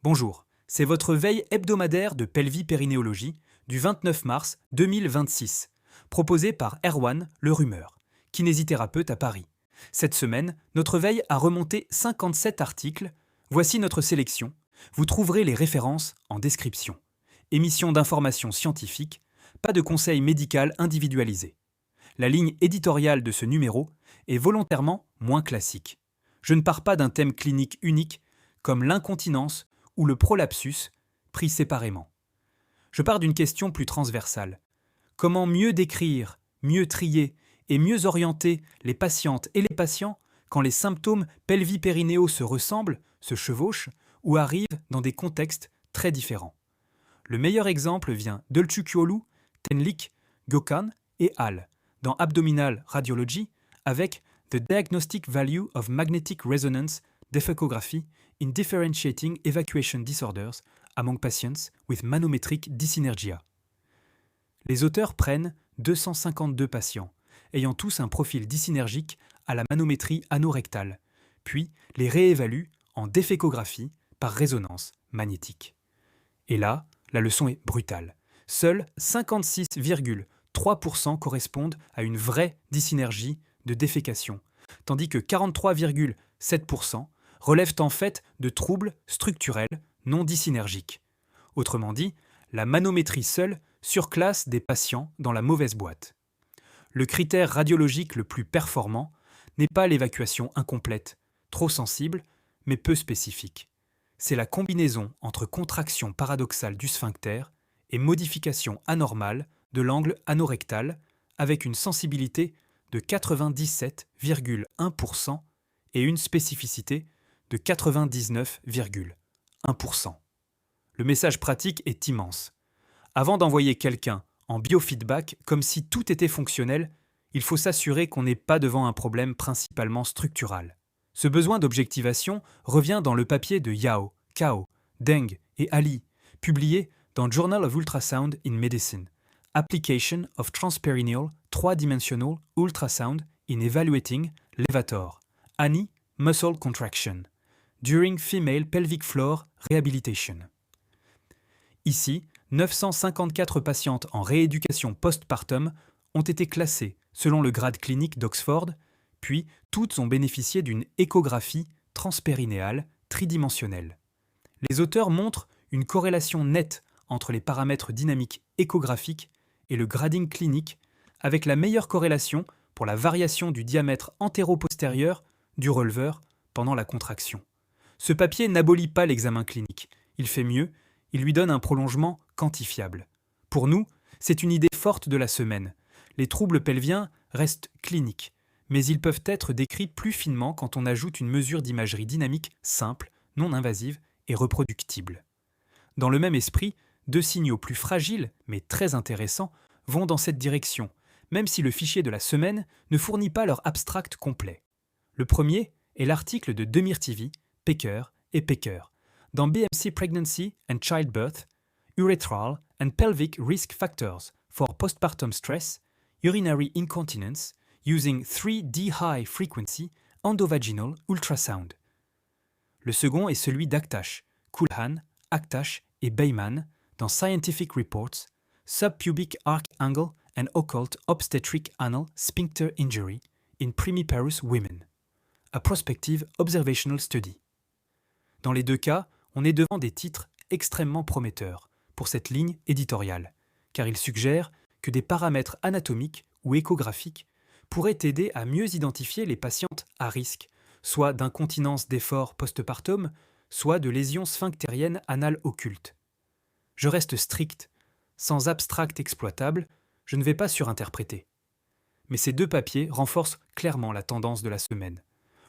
Bonjour, c'est votre veille hebdomadaire de pelvipérinéologie du 29 mars 2026, proposée par Erwan Le Rumeur, kinésithérapeute à Paris. Cette semaine, notre veille a remonté 57 articles. Voici notre sélection. Vous trouverez les références en description. Émission d'information scientifique, pas de conseil médical individualisé. La ligne éditoriale de ce numéro est volontairement moins classique. Je ne pars pas d'un thème clinique unique comme l'incontinence ou le prolapsus pris séparément. Je pars d'une question plus transversale. Comment mieux décrire, mieux trier et mieux orienter les patientes et les patients quand les symptômes pelvipérinéaux se ressemblent, se chevauchent ou arrivent dans des contextes très différents. Le meilleur exemple vient d'Ölçükioğlu, Tenlik, Gökhan et Hall dans Abdominal Radiology avec The Diagnostic Value of Magnetic Resonance Defecography in Differentiating Evacuation Disorders among Patients with Manometric Dyssynergia. Les auteurs prennent 252 patients, ayant tous un profil dyssynergique à la manométrie anorectale, puis les réévaluent en défécographie par résonance magnétique. Et là, la leçon est brutale. Seuls 56,3% correspondent à une vraie dyssynergie de défécation, tandis que 43,7% relèvent en fait de troubles structurels non dyssynergiques. Autrement dit, la manométrie seule surclasse des patients dans la mauvaise boîte. Le critère radiologique le plus performant n'est pas l'évacuation incomplète, trop sensible, mais peu spécifique. C'est la combinaison entre contraction paradoxale du sphincter et modification anormale de l'angle anorectal avec une sensibilité de 97,1% et une spécificité de 99,1%. Le message pratique est immense. Avant d'envoyer quelqu'un en biofeedback comme si tout était fonctionnel, il faut s'assurer qu'on n'est pas devant un problème principalement structural. Ce besoin d'objectivation revient dans le papier de Yao, Cao, Deng et Ali, publié dans Journal of Ultrasound in Medicine, Application of Transperineal 3-Dimensional Ultrasound in Evaluating Levator, ANI Muscle Contraction, During Female Pelvic Floor Rehabilitation. Ici, 954 patientes en rééducation postpartum ont été classées selon le grade clinique d'Oxford, puis toutes ont bénéficié d'une échographie transpérinéale tridimensionnelle. Les auteurs montrent une corrélation nette entre les paramètres dynamiques échographiques et le grading clinique, avec la meilleure corrélation pour la variation du diamètre antéro-postérieur du releveur pendant la contraction. Ce papier n'abolit pas l'examen clinique, il fait mieux, il lui donne un prolongement quantifiable. Pour nous, c'est une idée forte de la semaine. Les troubles pelviens restent cliniques, mais ils peuvent être décrits plus finement quand on ajoute une mesure d'imagerie dynamique simple, non invasive et reproductible. Dans le même esprit, deux signaux plus fragiles, mais très intéressants, vont dans cette direction, même si le fichier de la semaine ne fournit pas leur abstract complet. Le premier est l'article de Demirtivi, Pecker et Pecker, dans BMC Pregnancy and Childbirth, Urethral and Pelvic Risk Factors for Postpartum Stress, Urinary Incontinence, using 3D High Frequency Endovaginal Ultrasound. Le second est celui d'Aktash, Kulhan, Aktash et Beyman dans Scientific Reports, Subpubic Arc Angle and Occult Obstetric Anal Sphincter Injury in Primiparous Women, a Prospective Observational Study. Dans les deux cas, on est devant des titres extrêmement prometteurs pour cette ligne éditoriale, car ils suggèrent que des paramètres anatomiques ou échographiques pourraient aider à mieux identifier les patientes à risque, soit d'incontinence d'effort postpartum, soit de lésions sphinctériennes anales occultes. Je reste strict, sans abstract exploitable, je ne vais pas surinterpréter. Mais ces deux papiers renforcent clairement la tendance de la semaine.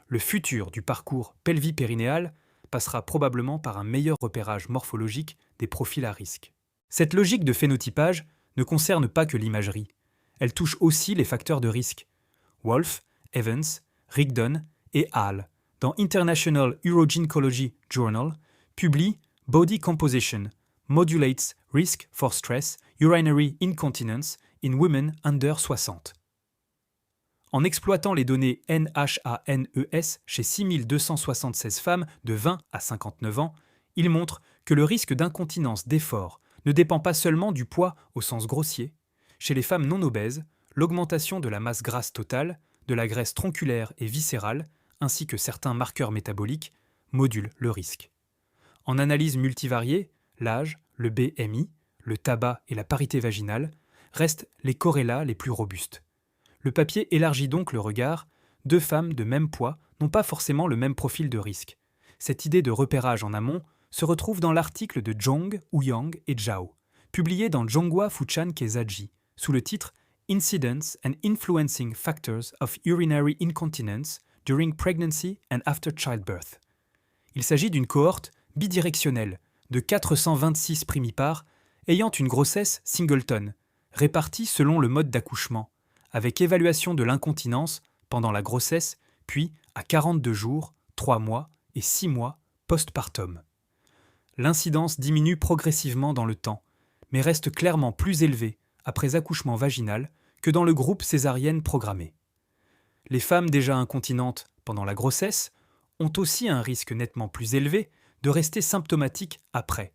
Le futur du parcours pelvipérinéal passera probablement par un meilleur repérage morphologique des profils à risque. Cette logique de phénotypage ne concerne pas que l'imagerie. Elle touche aussi les facteurs de risque. Wolf, Evans, Rigdon et Hall, dans International Urogynecology Journal, publient Body Composition Modulates Risk for Stress Urinary Incontinence in Women Under 60. En exploitant les données NHANES chez 6276 femmes de 20 à 59 ans, Il montre que le risque d'incontinence d'effort ne dépend pas seulement du poids au sens grossier. Chez les femmes non obèses, l'augmentation de la masse grasse totale, de la graisse tronculaire et viscérale, ainsi que certains marqueurs métaboliques, modulent le risque. En analyse multivariée, l'âge, le BMI, le tabac et la parité vaginale restent les corrélats les plus robustes. Le papier élargit donc le regard. Deux femmes de même poids n'ont pas forcément le même profil de risque. Cette idée de repérage en amont se retrouve dans l'article de Zhong, Ouyang et Zhao, publié dans Zhonghua Fuchan Kezaji, sous le titre Incidence and Influencing Factors of Urinary Incontinence During Pregnancy and After Childbirth. Il s'agit d'une cohorte bidirectionnelle de 426 primipares ayant une grossesse singleton, répartie selon le mode d'accouchement, avec évaluation de l'incontinence pendant la grossesse, puis à 42 jours, 3 mois et 6 mois postpartum. L'incidence diminue progressivement dans le temps, mais reste clairement plus élevée après accouchement vaginal que dans le groupe césarienne programmée. Les femmes déjà incontinentes pendant la grossesse ont aussi un risque nettement plus élevé de rester symptomatiques après.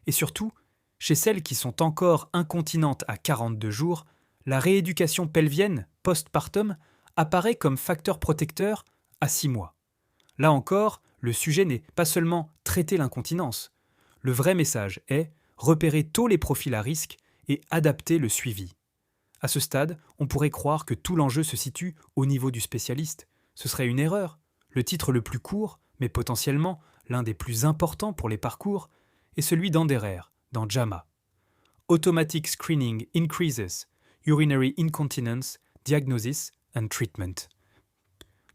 Et surtout, chez celles qui sont encore incontinentes à 42 jours, la rééducation pelvienne postpartum apparaît comme facteur protecteur à 6 mois. Là encore, le sujet n'est pas seulement traiter l'incontinence. Le vrai message est repérer tôt les profils à risque et adapter le suivi. À ce stade, on pourrait croire que tout l'enjeu se situe au niveau du spécialiste. Ce serait une erreur. Le titre le plus court, mais potentiellement l'un des plus importants pour les parcours, est celui d'Anderer, dans JAMA. Automatic Screening Increases Urinary Incontinence, Diagnosis and Treatment.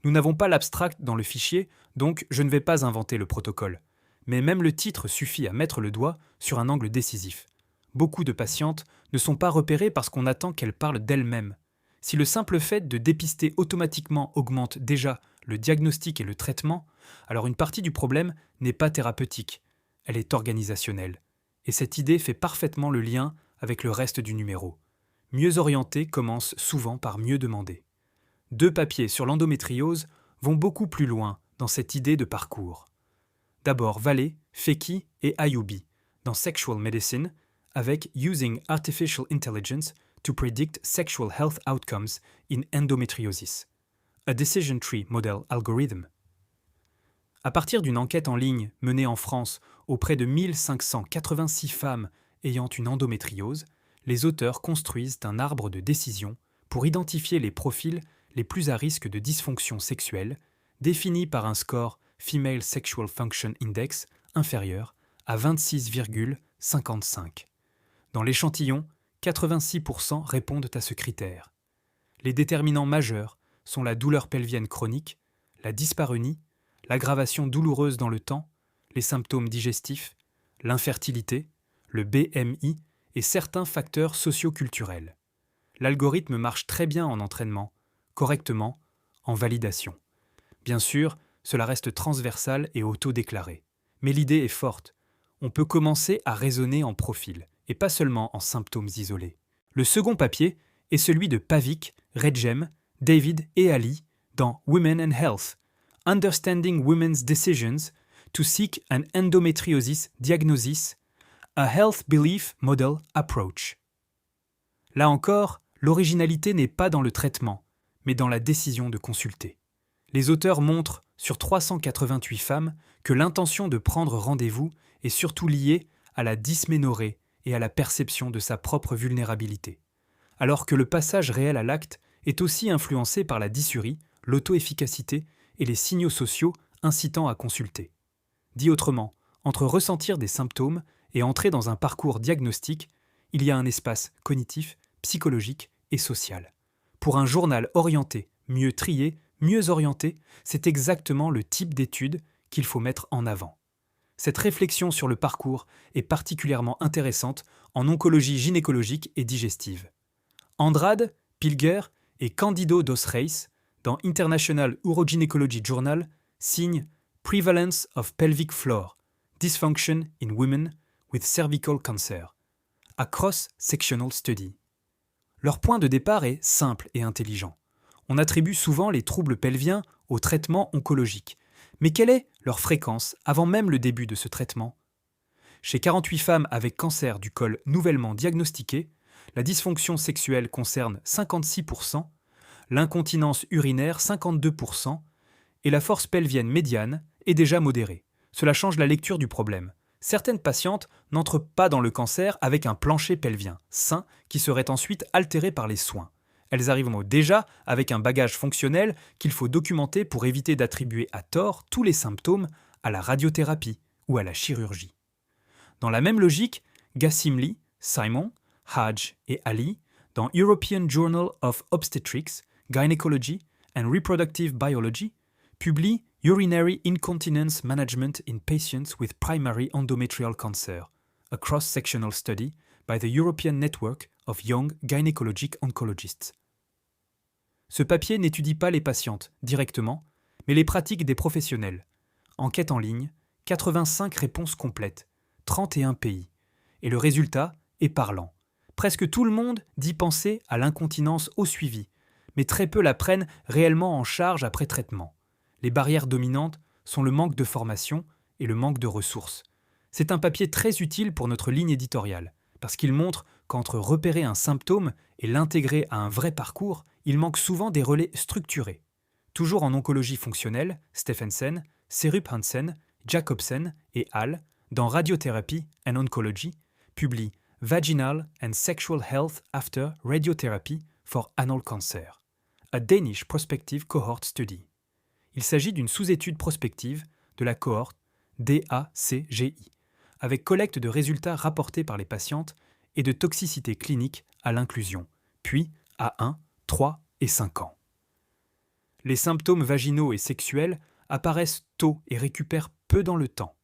Nous n'avons pas l'abstract dans le fichier, donc je ne vais pas inventer le protocole. Mais même le titre suffit à mettre le doigt sur un angle décisif. Beaucoup de patientes ne sont pas repérées parce qu'on attend qu'elles parlent d'elles-mêmes. Si le simple fait de dépister automatiquement augmente déjà le diagnostic et le traitement, alors une partie du problème n'est pas thérapeutique, elle est organisationnelle. Et cette idée fait parfaitement le lien avec le reste du numéro. Mieux orienter commence souvent par mieux demander. 2 papiers sur l'endométriose vont beaucoup plus loin dans cette idée de parcours. D'abord Vallée, Feki et Ayoubi dans Sexual Medicine avec Using Artificial Intelligence to Predict Sexual Health Outcomes in Endometriosis, a Decision Tree Model Algorithm. À partir d'une enquête en ligne menée en France auprès de 1586 femmes ayant une endométriose, les auteurs construisent un arbre de décision pour identifier les profils les plus à risque de dysfonction sexuelle, définis par un score Female Sexual Function Index inférieur à 26,55. Dans l'échantillon, 86% répondent à ce critère. Les déterminants majeurs sont la douleur pelvienne chronique, la dyspareunie, l'aggravation douloureuse dans le temps, les symptômes digestifs, l'infertilité, le BMI et certains facteurs socio-culturels. L'algorithme marche très bien en entraînement, correctement, en validation. Bien sûr, cela reste transversal et auto-déclaré. Mais l'idée est forte. On peut commencer à raisonner en profil, et pas seulement en symptômes isolés. Le second papier est celui de Pavik, Redjem, David et Ali dans Women and Health, Understanding Women's Decisions to Seek an Endometriosis Diagnosis, a Health Belief Model Approach. Là encore, l'originalité n'est pas dans le traitement, mais dans la décision de consulter. Les auteurs montrent, sur 388 femmes, que l'intention de prendre rendez-vous est surtout liée à la dysménorrhée et à la perception de sa propre vulnérabilité, alors que le passage réel à l'acte est aussi influencé par la dysurie, l'auto-efficacité et les signaux sociaux incitant à consulter. Dit autrement, entre ressentir des symptômes et entrer dans un parcours diagnostique, il y a un espace cognitif, psychologique et social. Pour un journal orienté, mieux trié, mieux orienté, c'est exactement le type d'étude qu'il faut mettre en avant. Cette réflexion sur le parcours est particulièrement intéressante en oncologie gynécologique et digestive. Andrade, Pilger et Candido dos Reis, dans International Urogynecology Journal, signent Prevalence of Pelvic Floor, Dysfunction in Women with Cervical Cancer, a Cross-Sectional Study. Leur point de départ est simple et intelligent. On attribue souvent les troubles pelviens au traitement oncologique. Mais quelle est leur fréquence avant même le début de ce traitement, Chez 48 femmes avec cancer du col nouvellement diagnostiqué, la dysfonction sexuelle concerne 56%, l'incontinence urinaire 52% et la force pelvienne médiane est déjà modérée. Cela change la lecture du problème. Certaines patientes n'entrent pas dans le cancer avec un plancher pelvien sain qui serait ensuite altéré par les soins. Elles arrivent déjà avec un bagage fonctionnel qu'il faut documenter pour éviter d'attribuer à tort tous les symptômes à la radiothérapie ou à la chirurgie. Dans la même logique, Gassim Lee, Simon, Hadj et Ali, dans European Journal of Obstetrics, Gynecology and Reproductive Biology, publient Urinary Incontinence Management in Patients with Primary Endometrial Cancer, a cross-sectional study by the European Network of Young Gynecologic Oncologists. Ce papier n'étudie pas les patientes directement, mais les pratiques des professionnels. Enquête en ligne, 85 réponses complètes, 31 pays. Et le résultat est parlant. Presque tout le monde dit penser à l'incontinence au suivi, mais très peu la prennent réellement en charge après traitement. Les barrières dominantes sont le manque de formation et le manque de ressources. C'est un papier très utile pour notre ligne éditoriale, parce qu'il montre qu'entre repérer un symptôme et l'intégrer à un vrai parcours, il manque souvent des relais structurés. Toujours en oncologie fonctionnelle, Stephensen, Serup Hansen, Jacobsen et Hall, dans Radiotherapy and Oncology, publient Vaginal and Sexual Health After Radiotherapy for Anal Cancer, a Danish Prospective Cohort Study. Il s'agit d'une sous-étude prospective de la cohorte DACGI, avec collecte de résultats rapportés par les patientes et de toxicité clinique à l'inclusion, puis à 1, 3 et 5 ans. Les symptômes vaginaux et sexuels apparaissent tôt et récupèrent peu dans le temps.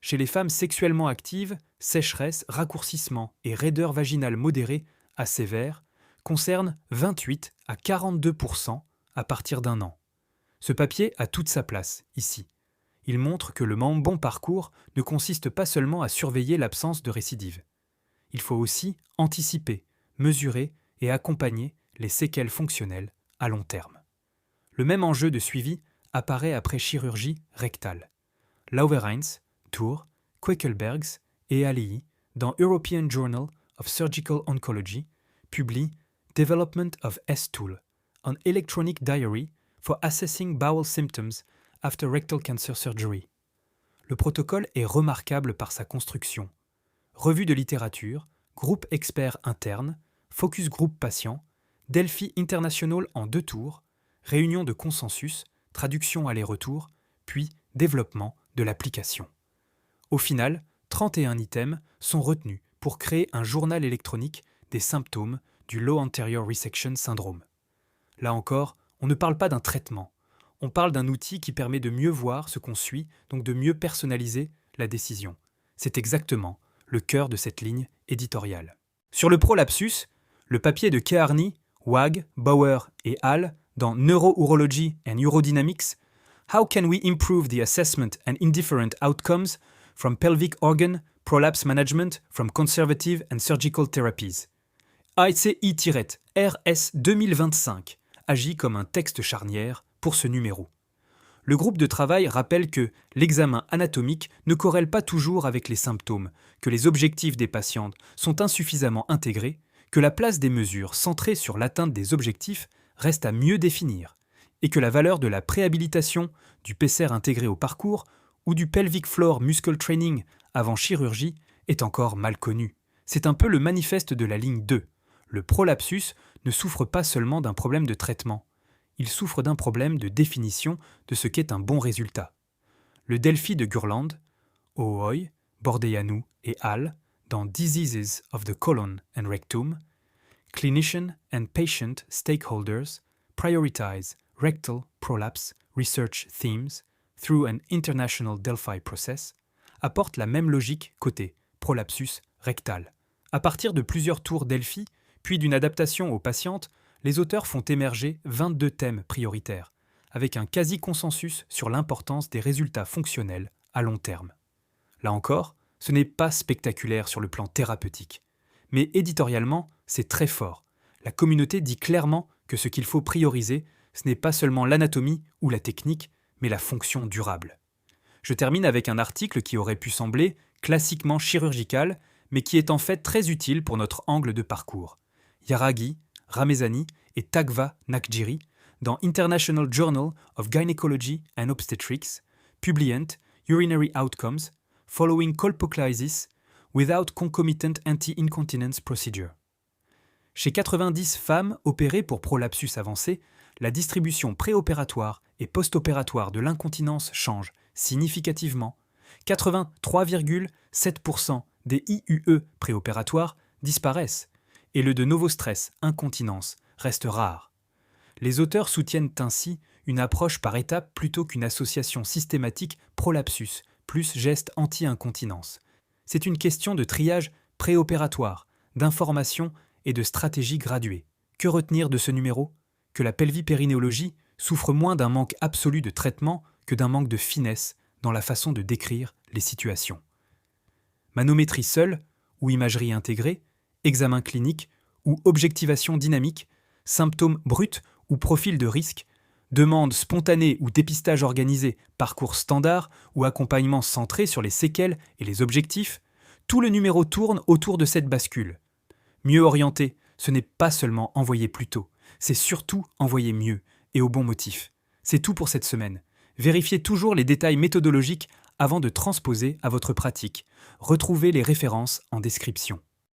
Chez les femmes sexuellement actives, sécheresse, raccourcissement et raideur vaginale modérée à sévère concernent 28 à 42% à partir d'1 an. Ce papier a toute sa place, ici. Il montre que le bon parcours ne consiste pas seulement à surveiller l'absence de récidive. Il faut aussi anticiper, mesurer et accompagner les séquelles fonctionnelles à long terme. Le même enjeu de suivi apparaît après chirurgie rectale. Lauwereins, Tour, Queckelbergs et Alii, dans European Journal of Surgical Oncology, publient Development of S-Tool, an electronic diary for assessing bowel symptoms after rectal cancer surgery. Le protocole est remarquable par sa construction. Revue de littérature, groupe expert interne, focus group patient, Delphi International en 2 tours, réunion de consensus, traduction aller-retour, puis développement de l'application. Au final, 31 items sont retenus pour créer un journal électronique des symptômes du Low Anterior Resection Syndrome. Là encore, on ne parle pas d'un traitement, on parle d'un outil qui permet de mieux voir ce qu'on suit, donc de mieux personnaliser la décision. C'est exactement le cœur de cette ligne éditoriale. Sur le prolapsus, le papier de Kearney, Wag, Bauer et Hall dans Neurourology and Urodynamics, How can we improve the assessment and indifferent outcomes from pelvic organ prolapse management from conservative and surgical therapies? ACI-RS 2025 agit comme un texte charnière pour ce numéro. Le groupe de travail rappelle que l'examen anatomique ne corrèle pas toujours avec les symptômes, que les objectifs des patientes sont insuffisamment intégrés, que la place des mesures centrées sur l'atteinte des objectifs reste à mieux définir, et que la valeur de la préhabilitation, du PCR intégré au parcours ou du pelvic floor muscle training avant chirurgie est encore mal connue. C'est un peu le manifeste de la ligne 2. Le prolapsus ne souffre pas seulement d'un problème de traitement. Il souffre d'un problème de définition de ce qu'est un bon résultat. Le Delphi de Gurland, Ooy, Bordeanu et Hall, dans Diseases of the Colon and Rectum, Clinician and Patient Stakeholders Prioritize Rectal Prolapse Research Themes through an International Delphi Process, apporte la même logique côté prolapsus rectal. À partir de plusieurs tours Delphi, puis d'une adaptation aux patientes, les auteurs font émerger 22 thèmes prioritaires, avec un quasi-consensus sur l'importance des résultats fonctionnels à long terme. Là encore, ce n'est pas spectaculaire sur le plan thérapeutique, mais éditorialement, c'est très fort. La communauté dit clairement que ce qu'il faut prioriser, ce n'est pas seulement l'anatomie ou la technique, mais la fonction durable. Je termine avec un article qui aurait pu sembler classiquement chirurgicale, mais qui est en fait très utile pour notre angle de parcours. Yaraghi, Ramezani et Tagva Nakjiri, dans International Journal of Gynecology and Obstetrics, Publiant Urinary Outcomes, Following Colpoclysis, Without Concomitant Anti-Incontinence Procedure. Chez 90 femmes opérées pour prolapsus avancé, la distribution préopératoire et post-opératoire de l'incontinence change significativement. 83,7% des IUE préopératoires disparaissent et le de novostress incontinence reste rare. Les auteurs soutiennent ainsi une approche par étapes plutôt qu'une association systématique prolapsus plus geste anti-incontinence. C'est une question de triage préopératoire, d'information et de stratégie graduée. Que retenir de ce numéro ? Que la pelvipérinéologie souffre moins d'un manque absolu de traitement que d'un manque de finesse dans la façon de décrire les situations. Manométrie seule, ou imagerie intégrée, examen clinique ou objectivation dynamique, symptômes bruts ou profil de risque, demande spontanée ou dépistage organisé, parcours standard ou accompagnement centré sur les séquelles et les objectifs, tout le numéro tourne autour de cette bascule. Mieux orienté, ce n'est pas seulement envoyer plus tôt, c'est surtout envoyer mieux et au bon motif. C'est tout pour cette semaine. Vérifiez toujours les détails méthodologiques avant de transposer à votre pratique. Retrouvez les références en description.